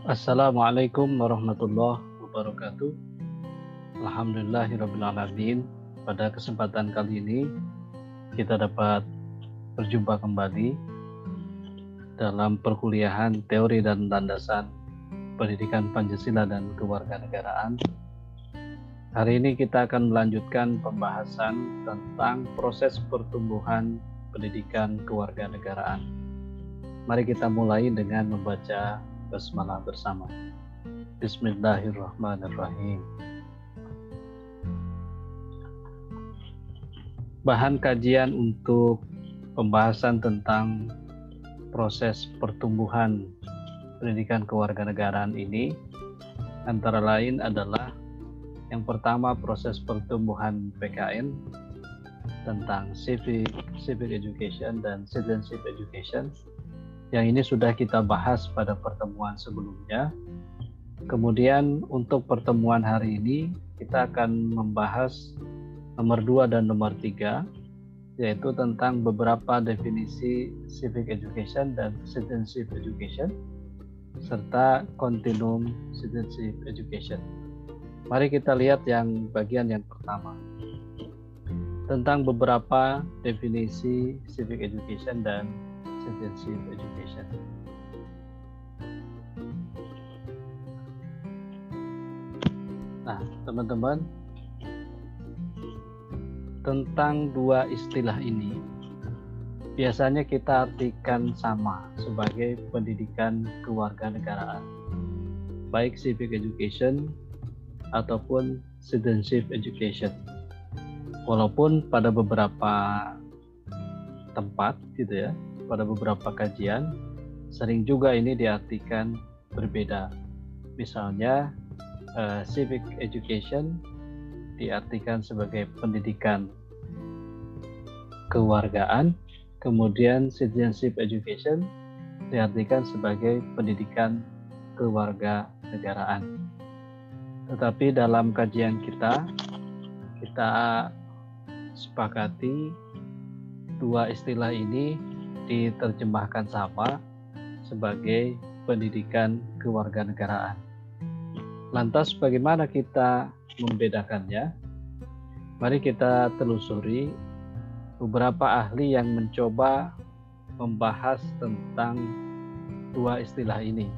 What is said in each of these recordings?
Assalamualaikum warahmatullahi wabarakatuh. Alhamdulillahirrabbilalamin. Pada kesempatan kali ini kita dapat berjumpa kembali dalam perkuliahan teori dan landasan pendidikan Pancasila dan kewarganegaraan. Hari ini kita akan melanjutkan pembahasan tentang proses pertumbuhan pendidikan kewarganegaraan. Mari kita mulai dengan membaca basmalah bersama. Bismillahirrahmanirrahim. Bahan kajian untuk pembahasan tentang proses pertumbuhan pendidikan kewarganegaraan ini antara lain adalah yang pertama proses pertumbuhan PKN tentang civic education dan citizenship education. Yang ini sudah kita bahas pada pertemuan sebelumnya. Kemudian untuk pertemuan hari ini kita akan membahas nomor 2 dan nomor 3, yaitu tentang beberapa definisi civic education dan citizenship education serta continuum citizenship education. Mari kita lihat yang bagian yang pertama tentang beberapa definisi civic education dan citizenship education. Nah, teman-teman, tentang dua istilah ini biasanya kita artikan sama sebagai pendidikan kewarganegaraan, baik civic education ataupun citizenship education. Walaupun pada beberapa tempat gitu ya, pada beberapa kajian sering juga ini diartikan berbeda. Misalnya civic education diartikan sebagai pendidikan kewargaan, kemudian citizenship education diartikan sebagai pendidikan kewarganegaraan. Tetapi dalam kajian kita sepakati dua istilah ini diterjemahkan sama sebagai pendidikan kewarganegaraan. Lantas bagaimana kita membedakannya? Mari kita telusuri beberapa ahli yang mencoba membahas tentang dua istilah ini.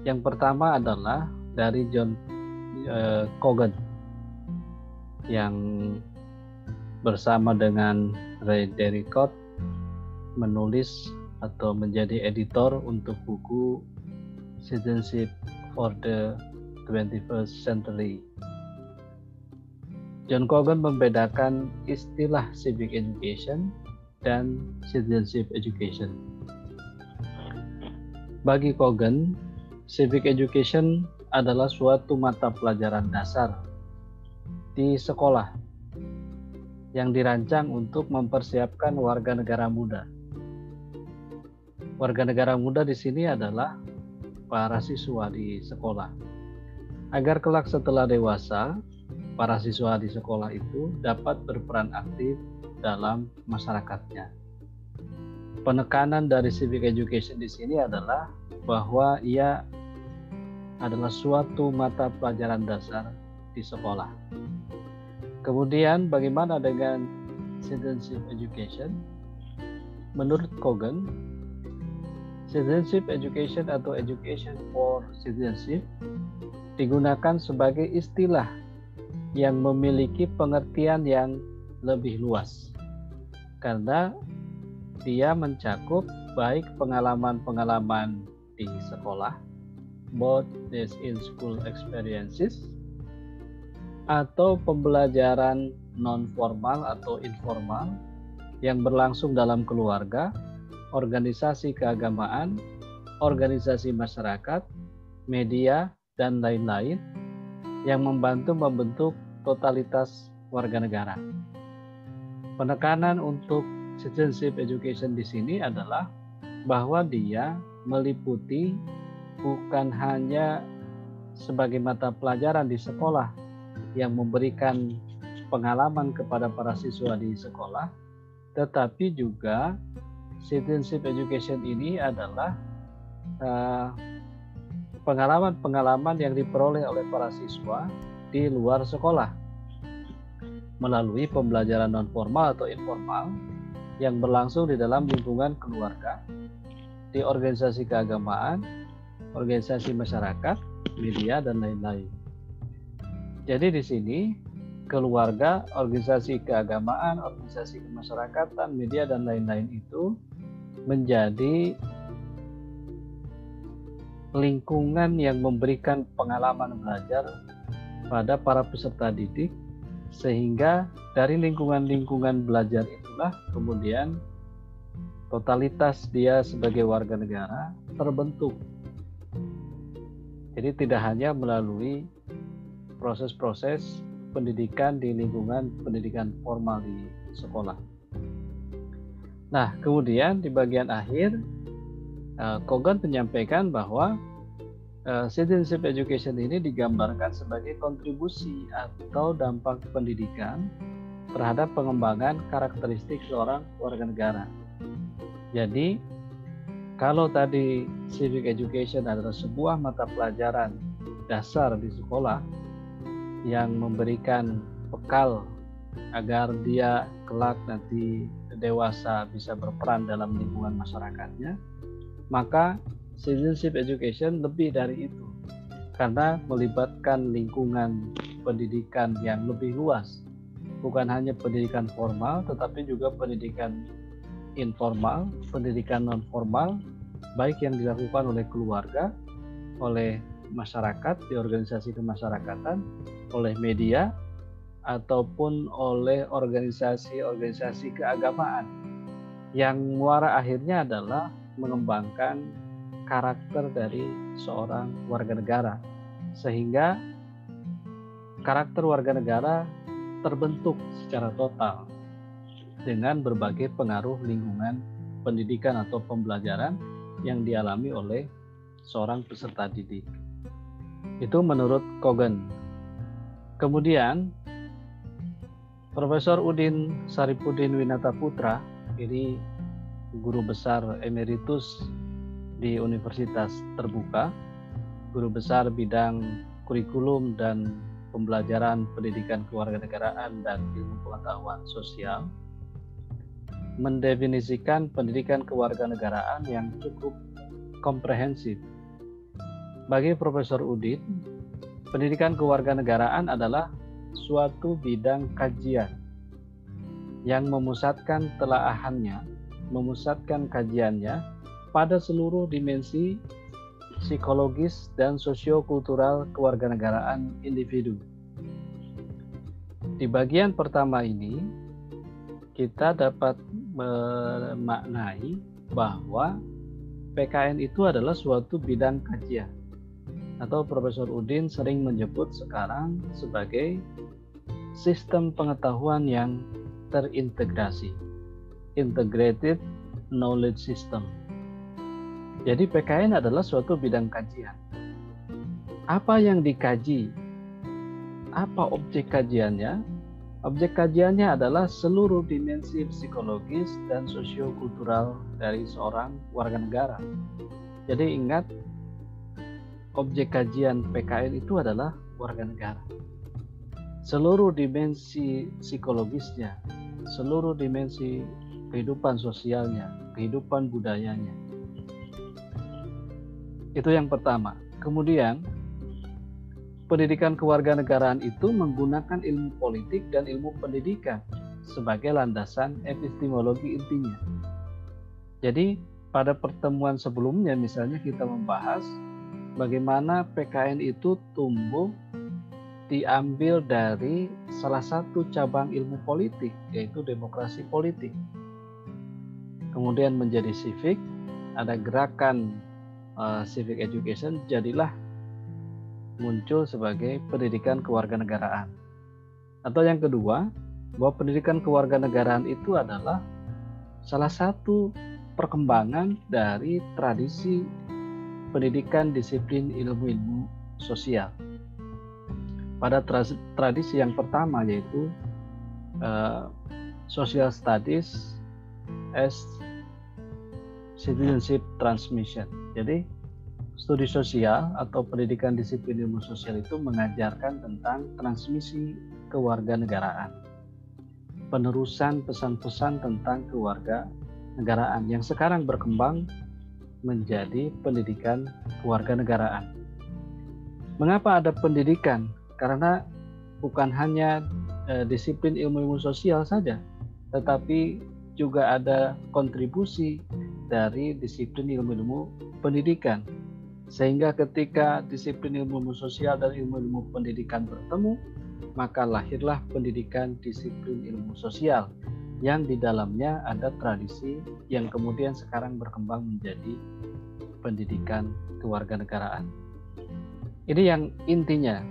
Yang pertama adalah dari John Cogan yang bersama dengan Ray Derricott menulis atau menjadi editor untuk buku Citizenship for the 21st Century. John Cogan membedakan istilah civic education dan citizenship education. Bagi Cogan, civic education adalah suatu mata pelajaran dasar di sekolah yang dirancang untuk mempersiapkan warga negara muda. Warga negara muda di sini adalah para siswa di sekolah. Agar kelak setelah dewasa, para siswa di sekolah itu dapat berperan aktif dalam masyarakatnya. Penekanan dari civic education di sini adalah bahwa ia adalah suatu mata pelajaran dasar di sekolah. Kemudian bagaimana dengan citizenship education? Menurut Cogan, citizenship education atau education for citizenship digunakan sebagai istilah yang memiliki pengertian yang lebih luas karena dia mencakup baik pengalaman-pengalaman di sekolah, both these in-school experiences, atau pembelajaran non-formal atau informal yang berlangsung dalam keluarga, organisasi keagamaan, organisasi masyarakat, media, dan lain-lain yang membantu membentuk totalitas warga negara. Penekanan untuk citizenship education di sini adalah bahwa dia meliputi bukan hanya sebagai mata pelajaran di sekolah yang memberikan pengalaman kepada para siswa di sekolah, tetapi juga citizenship education ini adalah pengalaman-pengalaman yang diperoleh oleh para siswa di luar sekolah melalui pembelajaran non formal atau informal yang berlangsung di dalam lingkungan keluarga, di organisasi keagamaan, organisasi masyarakat, media, dan lain-lain. Jadi di sini keluarga, organisasi keagamaan, organisasi kemasyarakatan, media, dan lain-lain itu menjadi lingkungan yang memberikan pengalaman belajar pada para peserta didik, sehingga dari lingkungan-lingkungan belajar itulah kemudian totalitas dia sebagai warga negara terbentuk. Jadi tidak hanya melalui proses-proses pendidikan di lingkungan pendidikan formal di sekolah. Nah, kemudian di bagian akhir Kogan menyampaikan bahwa citizenship education ini digambarkan sebagai kontribusi atau dampak pendidikan terhadap pengembangan karakteristik seorang warga negara. Jadi, kalau tadi civic education adalah sebuah mata pelajaran dasar di sekolah yang memberikan bekal agar dia kelak nanti dewasa bisa berperan dalam lingkungan masyarakatnya, maka citizenship education lebih dari itu, karena melibatkan lingkungan pendidikan yang lebih luas, bukan hanya pendidikan formal tetapi juga pendidikan informal, pendidikan non formal, baik yang dilakukan oleh keluarga, oleh masyarakat di organisasi kemasyarakatan, oleh media, ataupun oleh organisasi-organisasi keagamaan, yang muara akhirnya adalah mengembangkan karakter dari seorang warga negara, sehingga karakter warga negara terbentuk secara total dengan berbagai pengaruh lingkungan pendidikan atau pembelajaran yang dialami oleh seorang peserta didik. Itu menurut Kogan. Kemudian Profesor Udin Saripudin Winata Putra, ini guru besar emeritus di Universitas Terbuka, guru besar bidang kurikulum dan pembelajaran pendidikan kewarganegaraan dan ilmu pengetahuan sosial, mendefinisikan pendidikan kewarganegaraan yang cukup komprehensif. Bagi Profesor Udin, pendidikan kewarganegaraan adalah suatu bidang kajian yang memusatkan telaahannya, memusatkan kajiannya pada seluruh dimensi psikologis dan sosiokultural kewarganegaraan individu. Di bagian pertama ini, kita dapat memaknai bahwa PKN itu adalah suatu bidang kajian, atau Profesor Udin sering menyebut sekarang sebagai sistem pengetahuan yang terintegrasi, integrated knowledge system. Jadi PKN adalah suatu bidang kajian. Apa yang dikaji? Apa objek kajiannya? Objek kajiannya adalah seluruh dimensi psikologis dan sosiokultural dari seorang warga negara. Jadi ingat, objek kajian PKN itu adalah warga negara. Seluruh dimensi psikologisnya, seluruh dimensi kehidupan sosialnya, kehidupan budayanya. Itu yang pertama. Kemudian, pendidikan kewarganegaraan itu menggunakan ilmu politik dan ilmu pendidikan sebagai landasan epistemologi intinya. Jadi, pada pertemuan sebelumnya misalnya kita membahas bagaimana PKN itu tumbuh diambil dari salah satu cabang ilmu politik, yaitu demokrasi politik. Kemudian menjadi civic, ada gerakan civic education, jadilah muncul sebagai pendidikan kewarganegaraan. Atau yang kedua, bahwa pendidikan kewarganegaraan itu adalah salah satu perkembangan dari tradisi pendidikan disiplin ilmu-ilmu sosial. Pada tradisi yang pertama, yaitu social studies as citizenship transmission. Jadi studi sosial atau pendidikan disiplin ilmu sosial itu mengajarkan tentang transmisi kewarganegaraan, penerusan pesan-pesan tentang kewarganegaraan yang sekarang berkembang menjadi pendidikan kewarganegaraan. Mengapa ada pendidikan? Karena bukan hanya disiplin ilmu-ilmu sosial saja, tetapi juga ada kontribusi dari disiplin ilmu-ilmu pendidikan. Sehingga ketika disiplin ilmu-ilmu sosial dan ilmu-ilmu pendidikan bertemu, maka lahirlah pendidikan disiplin ilmu sosial yang di dalamnya ada tradisi yang kemudian sekarang berkembang menjadi pendidikan kewarganegaraan. Ini yang intinya.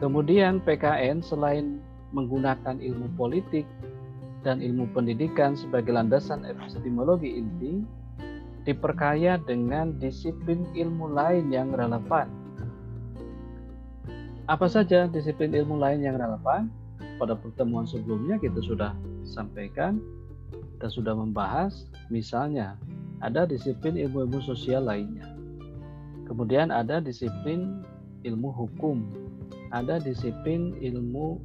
Kemudian PKN selain menggunakan ilmu politik dan ilmu pendidikan sebagai landasan epistemologi inti, diperkaya dengan disiplin ilmu lain yang relevan. Apa saja disiplin ilmu lain yang relevan? Pada pertemuan sebelumnya kita sudah sampaikan, kita sudah membahas, misalnya ada disiplin ilmu-ilmu sosial lainnya. Kemudian ada disiplin ilmu hukum, ada disiplin ilmu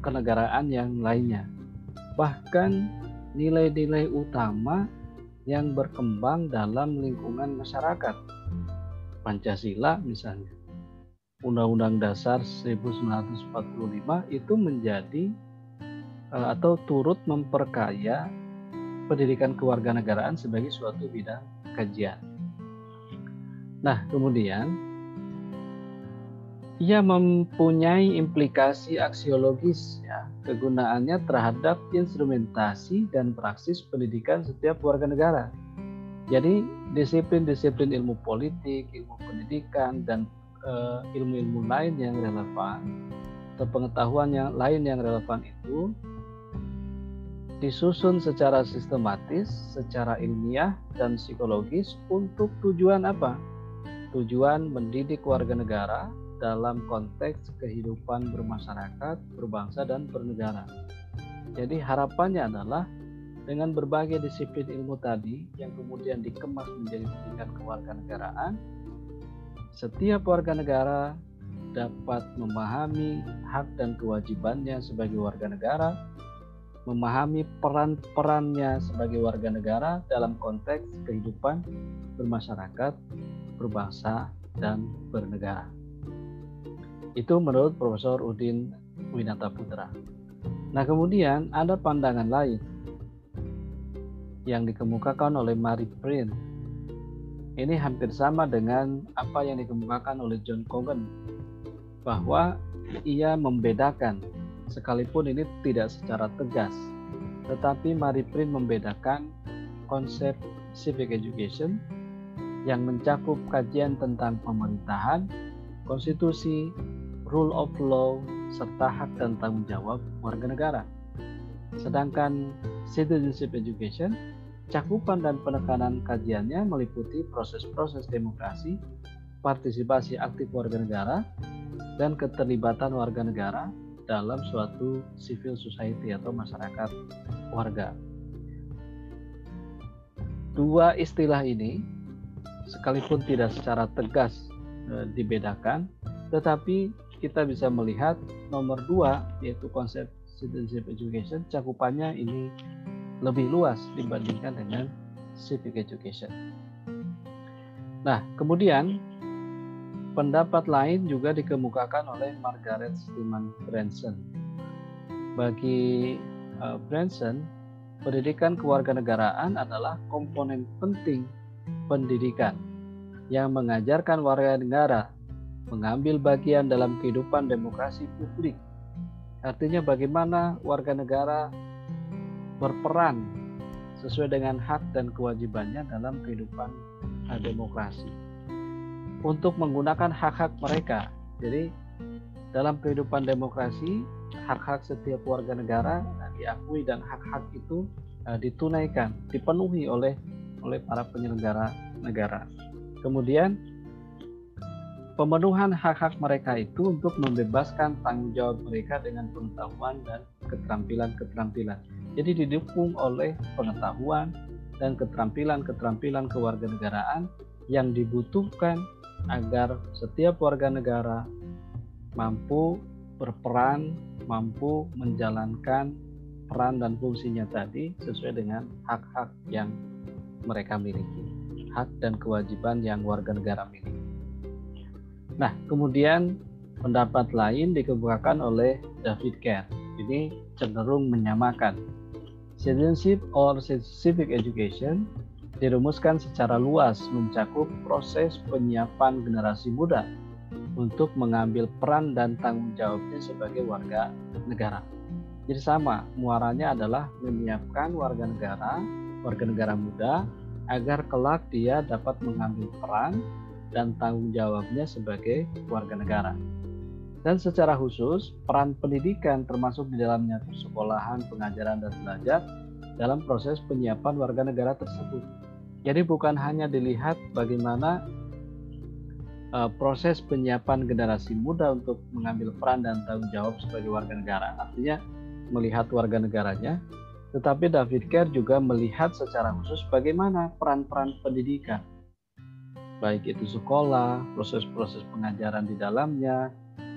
kenegaraan yang lainnya. Bahkan nilai-nilai utama yang berkembang dalam lingkungan masyarakat. Pancasila misalnya, Undang-Undang Dasar 1945 itu menjadi atau turut memperkaya pendidikan kewarganegaraan sebagai suatu bidang kajian. Nah, kemudian ia mempunyai implikasi aksiologis ya, kegunaannya terhadap instrumentasi dan praksis pendidikan setiap warga negara. Jadi disiplin-disiplin ilmu politik, ilmu pendidikan, dan ilmu-ilmu lain yang relevan atau pengetahuan yang lain yang relevan itu disusun secara sistematis, secara ilmiah dan psikologis untuk tujuan apa? Tujuan mendidik warga negara dalam konteks kehidupan bermasyarakat, berbangsa, dan bernegara. Jadi harapannya adalah dengan berbagai disiplin ilmu tadi yang kemudian dikemas menjadi pendidikan kewarganegaraan, setiap warga negara dapat memahami hak dan kewajibannya sebagai warga negara, memahami peran-perannya sebagai warga negara dalam konteks kehidupan bermasyarakat, berbangsa, dan bernegara. Itu menurut Profesor Udin Winata Putra. Nah, kemudian ada pandangan lain yang dikemukakan oleh Marie Print. Ini hampir sama dengan apa yang dikemukakan oleh John Cogan, bahwa ia membedakan, sekalipun ini tidak secara tegas, tetapi Marie Print membedakan konsep civic education yang mencakup kajian tentang pemerintahan, konstitusi, rule of law, serta hak dan tanggung jawab warga negara. Sedangkan citizenship education, cakupan dan penekanan kajiannya meliputi proses-proses demokrasi, partisipasi aktif warga negara, dan keterlibatan warga negara dalam suatu civil society atau masyarakat warga. Dua istilah ini, sekalipun tidak secara tegas dibedakan, tetapi kita bisa melihat nomor 2, yaitu konsep citizenship education, cakupannya ini lebih luas dibandingkan dengan civic education. Nah, kemudian pendapat lain juga dikemukakan oleh Margaret Stillman Branson. Bagi Branson, pendidikan kewarganegaraan adalah komponen penting pendidikan yang mengajarkan warga negara mengambil bagian dalam kehidupan demokrasi publik. Artinya bagaimana warga negara berperan sesuai dengan hak dan kewajibannya dalam kehidupan demokrasi. Untuk menggunakan hak-hak mereka. Jadi dalam kehidupan demokrasi, hak-hak setiap warga negara diakui dan hak-hak itu ditunaikan, dipenuhi oleh para penyelenggara negara. Kemudian pemenuhan hak-hak mereka itu untuk membebaskan tanggung jawab mereka dengan pengetahuan dan keterampilan-keterampilan. Jadi didukung oleh pengetahuan dan keterampilan-keterampilan kewarganegaraan yang dibutuhkan agar setiap warga negara mampu berperan, mampu menjalankan peran dan fungsinya tadi sesuai dengan hak-hak yang mereka miliki, hak dan kewajiban yang warga negara miliki. Nah, kemudian pendapat lain dikemukakan oleh David Kerr. Ini cenderung menyamakan. Citizenship or civic education dirumuskan secara luas mencakup proses penyiapan generasi muda untuk mengambil peran dan tanggung jawabnya sebagai warga negara. Jadi sama, muaranya adalah menyiapkan warga negara muda agar kelak dia dapat mengambil peran dan tanggung jawabnya sebagai warga negara. Dan secara khusus, peran pendidikan termasuk di dalamnya persekolahan, pengajaran, dan belajar dalam proses penyiapan warga negara tersebut. Jadi bukan hanya dilihat bagaimana proses penyiapan generasi muda untuk mengambil peran dan tanggung jawab sebagai warga negara, artinya melihat warga negaranya, tetapi David Kerr juga melihat secara khusus bagaimana peran-peran pendidikan, baik itu sekolah, proses-proses pengajaran di dalamnya,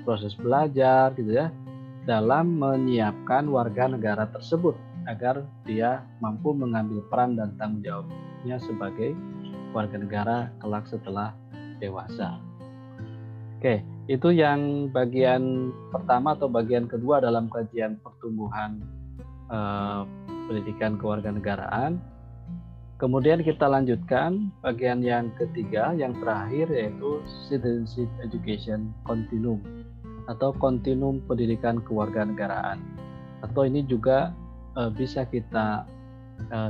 proses belajar gitu ya, dalam menyiapkan warga negara tersebut agar dia mampu mengambil peran dan tanggung jawabnya sebagai warga negara kelak setelah dewasa. Oke, itu yang bagian pertama atau bagian kedua dalam kajian pertumbuhan pendidikan kewarganegaraan. Kemudian kita lanjutkan bagian yang ketiga, yang terakhir, yaitu Citizenship Education Continuum atau kontinum pendidikan kewarganegaraan. Atau ini juga bisa kita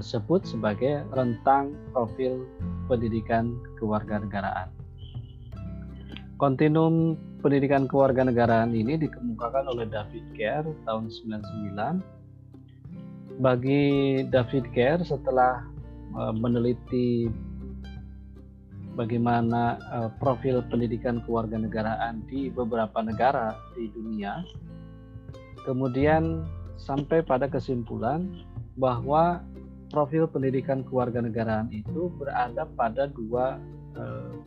sebut sebagai rentang profil pendidikan kewarganegaraan. Kontinum pendidikan kewarganegaraan ini dikemukakan oleh David Kerr tahun 1999. Bagi David Kerr, setelah meneliti bagaimana profil pendidikan kewarganegaraan di beberapa negara di dunia, kemudian sampai pada kesimpulan bahwa profil pendidikan kewarganegaraan itu berada pada dua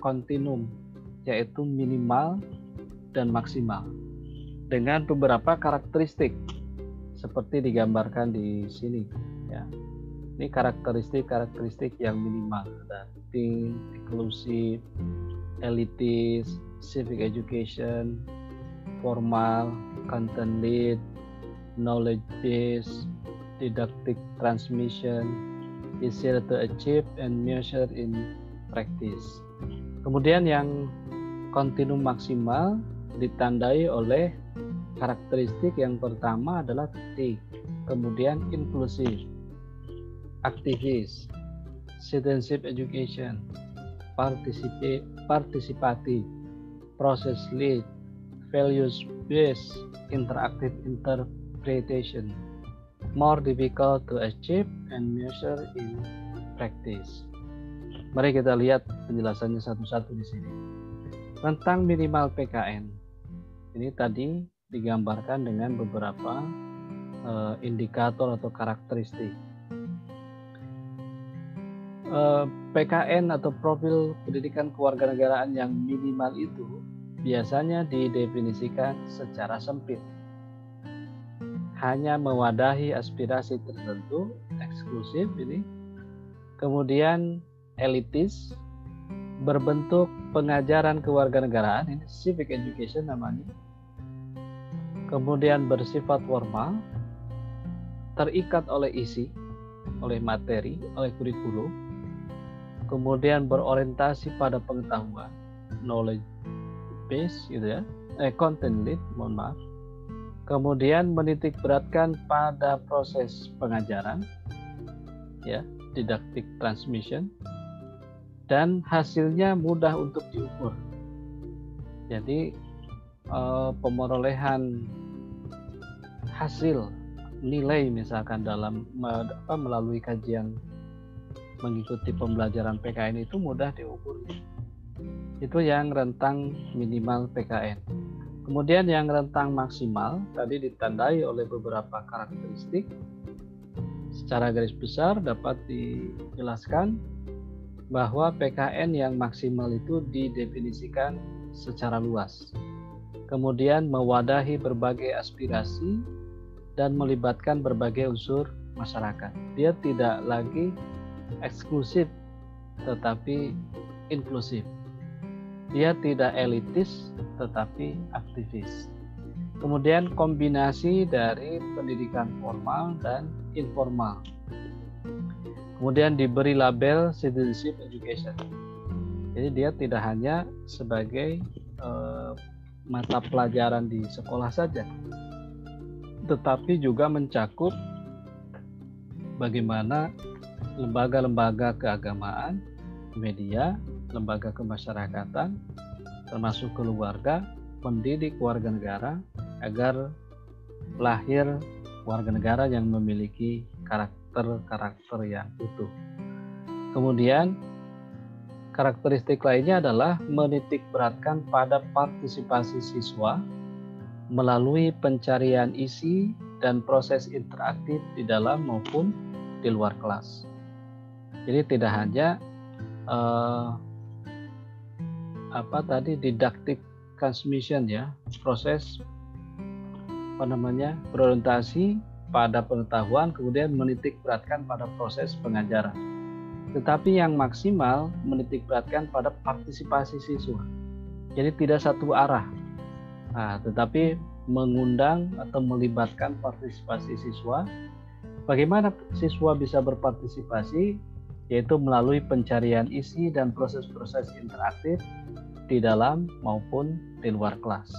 kontinum, yaitu minimal dan maksimal, dengan beberapa karakteristik seperti digambarkan di sini ya. Ini karakteristik yang minimal, ada think, inclusive, elitis, civic education, formal, content lead, knowledge based, didactic transmission, easier to achieve and measure in practice. Kemudian yang kontinum maksimal ditandai oleh karakteristik yang pertama adalah think, kemudian inclusive, aktivis, citizenship education, participative, process lead, values based, interactive interpretation, more difficult to achieve and measure in practice. Mari kita lihat penjelasannya satu-satu di sini. Tentang minimal PKN, ini tadi digambarkan dengan beberapa indikator atau karakteristik. PKN atau profil pendidikan kewarganegaraan yang minimal itu biasanya didefinisikan secara sempit, hanya mewadahi aspirasi tertentu, eksklusif ini, kemudian elitis, berbentuk pengajaran kewarganegaraan, ini civic education namanya, kemudian bersifat formal, terikat oleh isi, oleh materi, oleh kurikulum, kemudian berorientasi pada pengetahuan, knowledge base gitu ya, content lead, mohon maaf. Kemudian menitik beratkan pada proses pengajaran, ya, didactic transmission, dan hasilnya mudah untuk diukur. Jadi pemerolehan hasil nilai misalkan dalam melalui kajian mengikuti pembelajaran PKN itu mudah diukur. Itu yang rentang minimal PKN. Kemudian yang rentang maksimal tadi ditandai oleh beberapa karakteristik. Secara garis besar dapat dijelaskan bahwa PKN yang maksimal itu didefinisikan secara luas, kemudian mewadahi berbagai aspirasi dan melibatkan berbagai unsur masyarakat. Dia tidak lagi eksklusif tetapi inklusif. Dia tidak elitis tetapi aktivis. Kemudian kombinasi dari pendidikan formal dan informal. Kemudian diberi label citizenship education. Jadi dia tidak hanya sebagai mata pelajaran di sekolah saja, tetapi juga mencakup bagaimana lembaga-lembaga keagamaan, media, lembaga kemasyarakatan, termasuk keluarga, mendidik warga negara agar lahir warga negara yang memiliki karakter yang utuh. Kemudian karakteristik lainnya adalah menitik beratkan pada partisipasi siswa melalui pencarian isi dan proses interaktif di dalam maupun di luar kelas. Jadi tidak hanya didactic transmission ya, proses berorientasi pada pengetahuan, kemudian menitik beratkan pada proses pengajaran. Tetapi yang maksimal menitik beratkan pada partisipasi siswa. Jadi tidak satu arah, tetapi mengundang atau melibatkan partisipasi siswa. Bagaimana siswa bisa berpartisipasi? Yaitu melalui pencarian isi dan proses-proses interaktif di dalam maupun di luar kelas.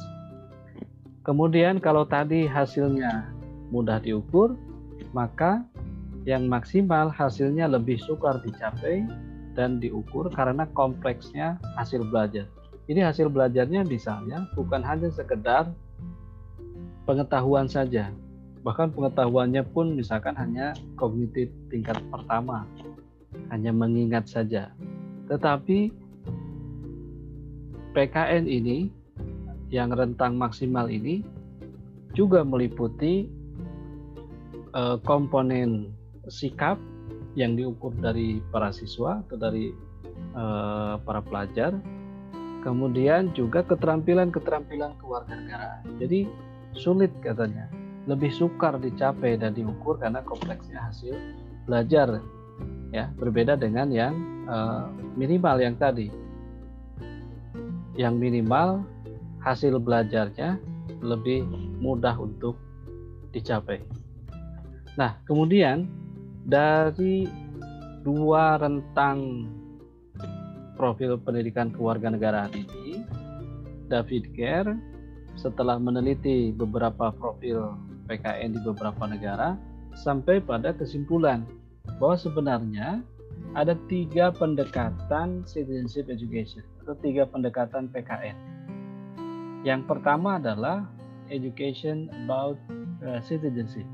Kemudian kalau tadi hasilnya mudah diukur, maka yang maksimal hasilnya lebih sukar dicapai dan diukur karena kompleksnya hasil belajar. Jadi hasil belajarnya misalnya bukan hanya sekedar pengetahuan saja, bahkan pengetahuannya pun misalkan hanya kognitif tingkat pertama, hanya mengingat saja. Tetapi PKN ini yang rentang maksimal ini juga meliputi komponen sikap yang diukur dari para siswa atau dari para pelajar, kemudian juga keterampilan-keterampilan kewarganegaraan. Jadi sulit katanya, lebih sukar dicapai dan diukur karena kompleksnya hasil belajar, ya, berbeda dengan yang minimal yang tadi. Yang minimal hasil belajarnya lebih mudah untuk dicapai. Nah, kemudian dari dua rentang profil pendidikan kewarganegaraan ini, David Kerr setelah meneliti beberapa profil PKN di beberapa negara sampai pada kesimpulan bahwa sebenarnya ada 3 pendekatan citizenship education atau 3 pendekatan PKN. Yang pertama adalah education about citizenship,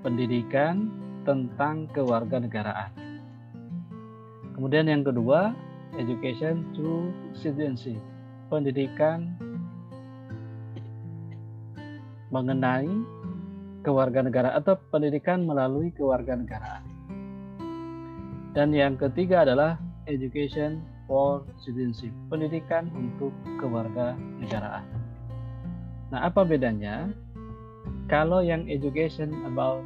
pendidikan tentang kewarganegaraan. Kemudian yang kedua, education through citizenship, pendidikan mengenai kewarganegaraan atau pendidikan melalui kewarganegaraan. Dan yang ketiga adalah education for citizenship, pendidikan untuk kewarganegaraan. Nah, apa bedanya? Kalau yang education about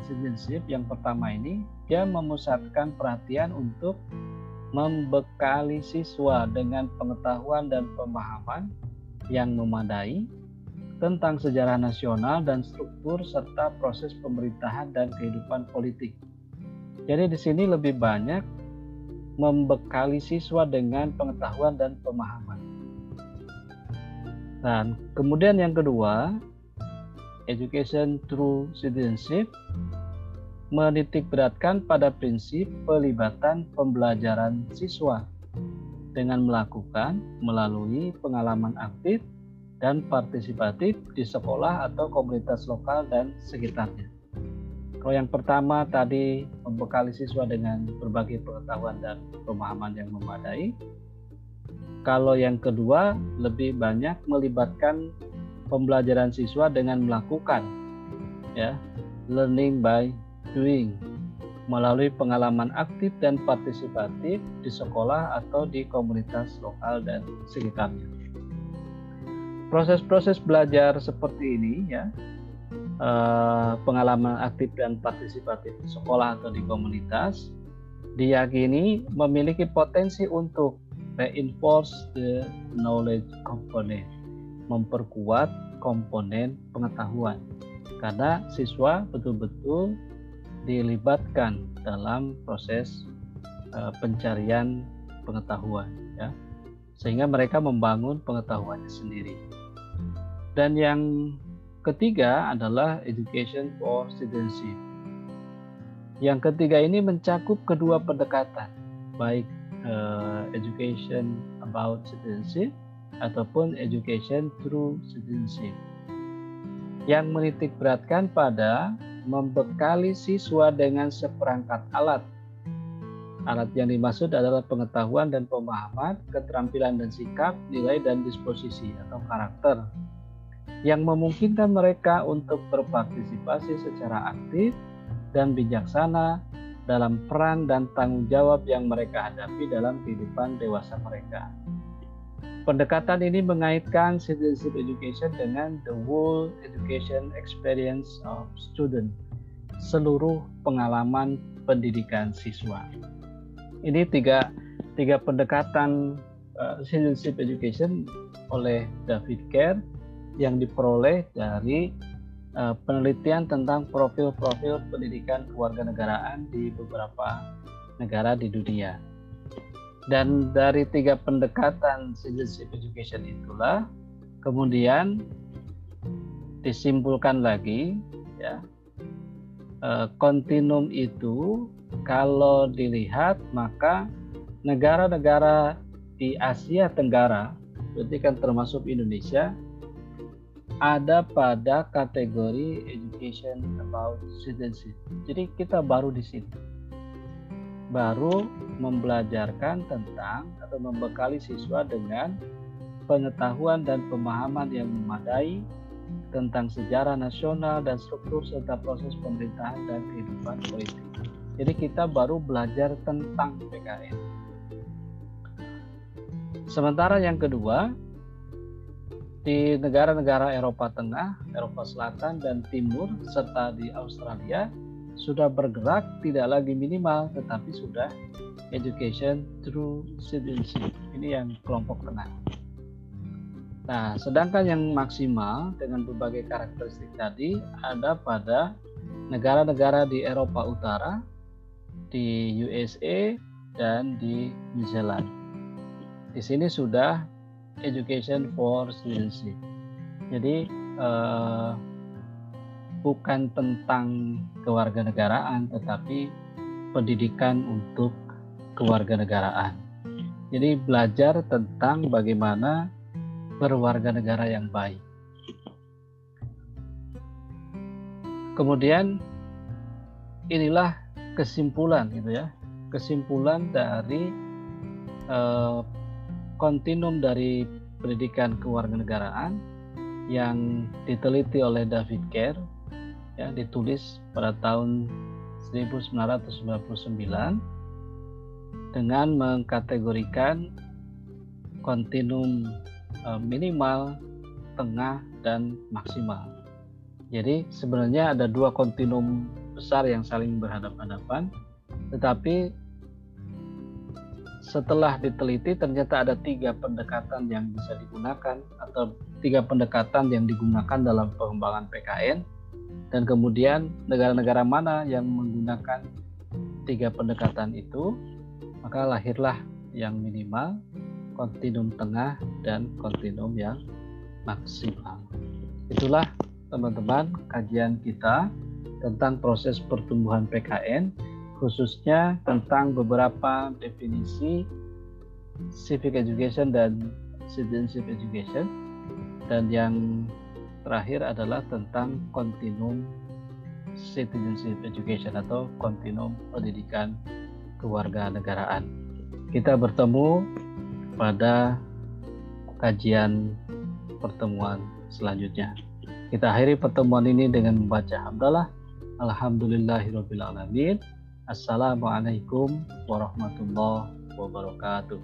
citizenship yang pertama ini, dia memusatkan perhatian untuk membekali siswa dengan pengetahuan dan pemahaman yang memadai tentang sejarah nasional dan struktur serta proses pemerintahan dan kehidupan politik. Jadi di sini lebih banyak membekali siswa dengan pengetahuan dan pemahaman. Dan kemudian yang kedua, education through citizenship, menitik beratkan pada prinsip pelibatan pembelajaran siswa dengan melakukan melalui pengalaman aktif dan partisipatif di sekolah atau komunitas lokal dan sekitarnya. Kalau yang pertama tadi membekali siswa dengan berbagai pengetahuan dan pemahaman yang memadai. Kalau yang kedua lebih banyak melibatkan pembelajaran siswa dengan melakukan, ya, learning by doing, melalui pengalaman aktif dan partisipatif di sekolah atau di komunitas lokal dan sekitarnya. Proses-proses belajar seperti ini ya, pengalaman aktif dan partisipatif di sekolah atau di komunitas, diyakini memiliki potensi untuk reinforce the knowledge component, memperkuat komponen pengetahuan, karena siswa betul-betul dilibatkan dalam proses pencarian pengetahuan ya, sehingga mereka membangun pengetahuannya sendiri. Dan yang ketiga adalah education for citizenship. Yang ketiga ini mencakup kedua pendekatan, baik education about citizenship ataupun education through citizenship, yang menitik beratkan pada membekali siswa dengan seperangkat alat. Alat yang dimaksud adalah pengetahuan dan pemahaman, keterampilan dan sikap, nilai dan disposisi atau karakter, yang memungkinkan mereka untuk berpartisipasi secara aktif dan bijaksana dalam peran dan tanggung jawab yang mereka hadapi dalam kehidupan dewasa mereka. Pendekatan ini mengaitkan citizenship education dengan the whole education experience of student, seluruh pengalaman pendidikan siswa. Ini tiga pendekatan citizenship education oleh David Kerr yang diperoleh dari penelitian tentang profil-profil pendidikan kewarganegaraan di beberapa negara di dunia. Dan dari tiga pendekatan citizenship education itulah kemudian disimpulkan lagi ya, kontinum itu kalau dilihat maka negara-negara di Asia Tenggara, berarti kan termasuk Indonesia, ada pada kategori education about citizenship. Jadi kita baru di sini, baru membelajarkan tentang atau membekali siswa dengan pengetahuan dan pemahaman yang memadai tentang sejarah nasional dan struktur serta proses pemerintahan dan kehidupan politik. Jadi kita baru belajar tentang PKN. Sementara yang kedua, di negara-negara Eropa Tengah, Eropa Selatan dan Timur, serta di Australia, sudah bergerak tidak lagi minimal, tetapi sudah education through citizenship. Ini yang kelompok tengah. Nah, sedangkan yang maksimal dengan berbagai karakteristik tadi ada pada negara-negara di Eropa Utara, di USA, dan di New Zealand. Di sini sudah education for citizenship. Jadi bukan tentang kewarganegaraan, tetapi pendidikan untuk kewarganegaraan. Jadi belajar tentang bagaimana berwarganegara yang baik. Kemudian inilah kesimpulan gitu ya, kesimpulan dari kontinum dari pendidikan kewarganegaraan yang diteliti oleh David Kerr, ya, ditulis pada tahun 1999 dengan mengkategorikan kontinum minimal, tengah, dan maksimal. Jadi sebenarnya ada dua kontinum besar yang saling berhadapan-hadapan, tetapi setelah diteliti ternyata ada tiga pendekatan yang bisa digunakan atau tiga pendekatan yang digunakan dalam pengembangan PKN, dan kemudian negara-negara mana yang menggunakan tiga pendekatan itu, maka lahirlah yang minimal, kontinum tengah, dan kontinum yang maksimal. Itulah teman-teman kajian kita tentang proses pertumbuhan PKN, khususnya tentang beberapa definisi civic education dan citizenship education, dan yang terakhir adalah tentang kontinum citizenship education atau kontinum pendidikan kewarganegaraan. Kita bertemu pada kajian pertemuan selanjutnya. Kita akhiri pertemuan ini dengan membaca hamdalah. Alhamdulillahirabbil alamin. Assalamualaikum warahmatullahi wabarakatuh.